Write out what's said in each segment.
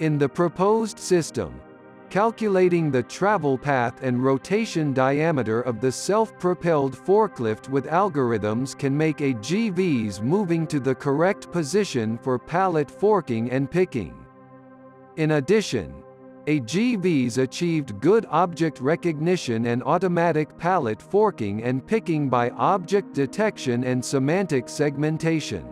In the proposed system, calculating the travel path and rotation diameter of the self-propelled forklift with algorithms can make AGVs moving to the correct position for pallet forking and picking. In addition, AGVs achieved good object recognition and automatic pallet forking and picking by object detection and semantic segmentation.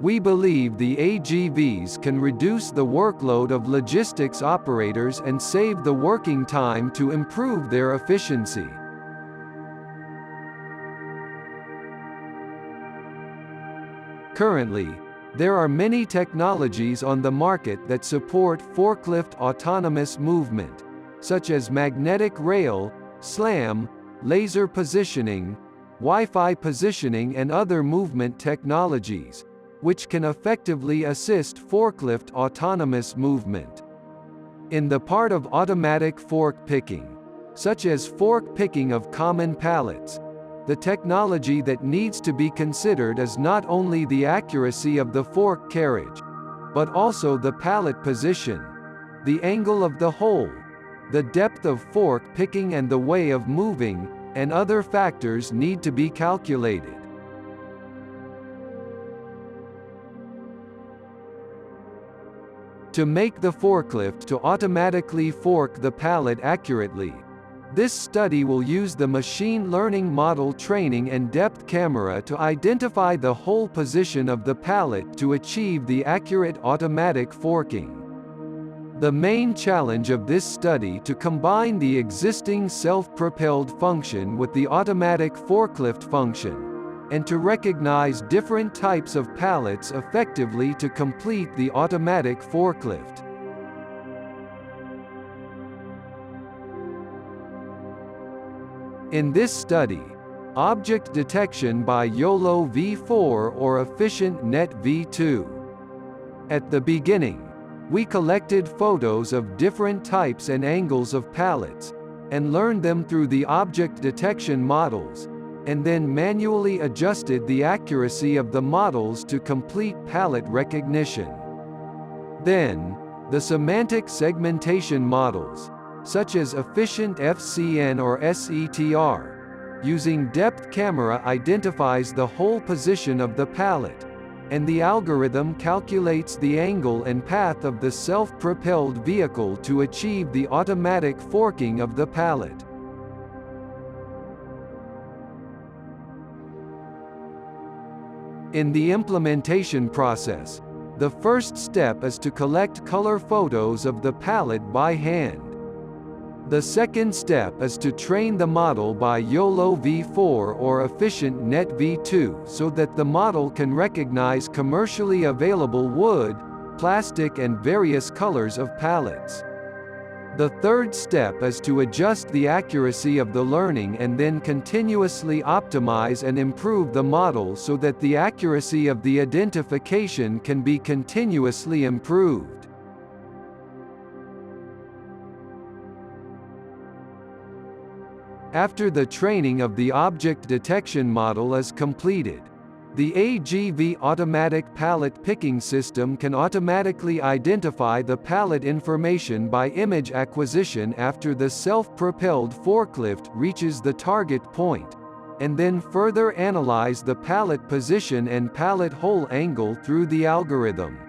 We believe the AGVs can reduce the workload of logistics operators and save the working time to improve their efficiency. Currently, there are many technologies on the market that support forklift autonomous movement, such as magnetic rail, SLAM, laser positioning, Wi-Fi positioning and other movement technologies, which can effectively assist forklift autonomous movement. In the part of automatic fork picking, such as fork picking of common pallets, the technology that needs to be considered is not only the accuracy of the fork carriage, but also the pallet position, the angle of the hole, the depth of fork picking and the way of moving, and other factors need to be calculated. To make the forklift to automatically fork the pallet accurately, this study will use the machine learning model training and depth camera to identify the hole position of the pallet to achieve the accurate automatic forking. The main challenge of this study to combine the existing self-propelled function with the automatic forklift function, and to recognize different types of pallets effectively to complete the automatic forklift. In this study, object detection by YOLO V4 or efficient net V2. At the beginning, we collected photos of different types and angles of pallets, and learned them through the object detection models, and then manually adjusted the accuracy of the models to complete pallet recognition. Then, the semantic segmentation models, such as efficient FCN or SETR, using depth camera identifies the hole position of the pallet, and the algorithm calculates the angle and path of the self-propelled vehicle to achieve the automatic forking of the pallet. In the implementation process, the first step is to collect color photos of the pallet by hand. The second step is to train the model by YOLO V4 or efficient net V2 so that the model can recognize commercially available wood, plastic and various colors of pallets. The third step is to adjust the accuracy of the learning and then continuously optimize and improve the model so that the accuracy of the identification can be continuously improved. After the training of the object detection model is completed, the AGV automatic pallet picking system can automatically identify the pallet information by image acquisition after the self-propelled forklift reaches the target point, and then further analyze the pallet position and pallet hole angle through the algorithm.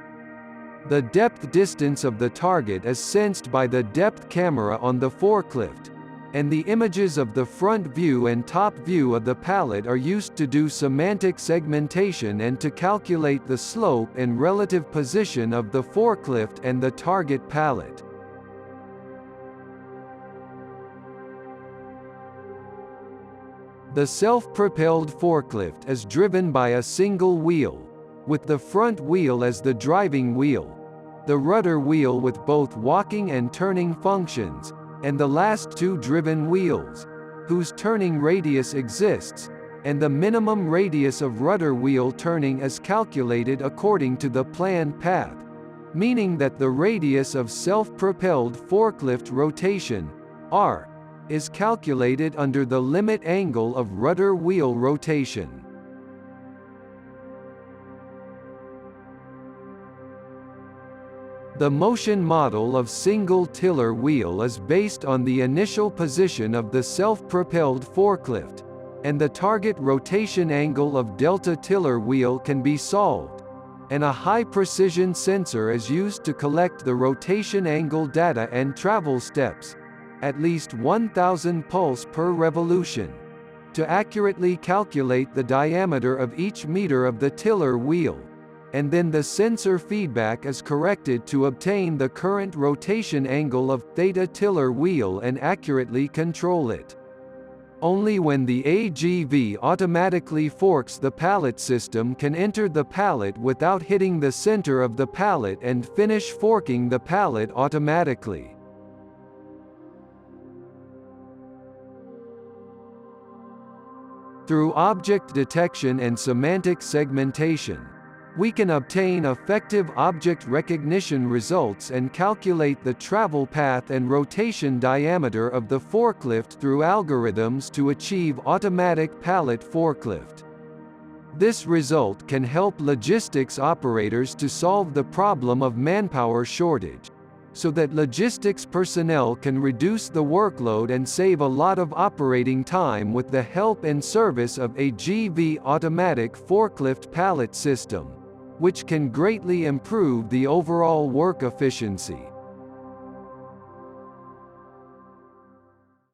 The depth distance of the target is sensed by the depth camera on the forklift, and the images of the front view and top view of the pallet are used to do semantic segmentation and to calculate the slope and relative position of the forklift and the target pallet. The self-propelled forklift is driven by a single wheel, with the front wheel as the driving wheel, the rudder wheel with both walking and turning functions, and the last two driven wheels, whose turning radius exists, and the minimum radius of rudder wheel turning is calculated according to the planned path, meaning that the radius of self-propelled forklift rotation, R, is calculated under the limit angle of rudder wheel rotation. The motion model of single tiller wheel is based on the initial position of the self-propelled forklift, and the target rotation angle of delta tiller wheel can be solved, and a high-precision sensor is used to collect the rotation angle data and travel steps, at least 1000 pulse per revolution, to accurately calculate the diameter of each meter of the tiller wheel, and then the sensor feedback is corrected to obtain the current rotation angle of theta tiller wheel and accurately control it. Only when the AGV automatically forks the pallet system can enter the pallet without hitting the center of the pallet and finish forking the pallet automatically. Through object detection and semantic segmentation, we can obtain effective object recognition results and calculate the travel path and rotation diameter of the forklift through algorithms to achieve automatic pallet forklift. This result can help logistics operators to solve the problem of manpower shortage, so that logistics personnel can reduce the workload and save a lot of operating time with the help and service of a AGV automatic forklift pallet system, which can greatly improve the overall work efficiency.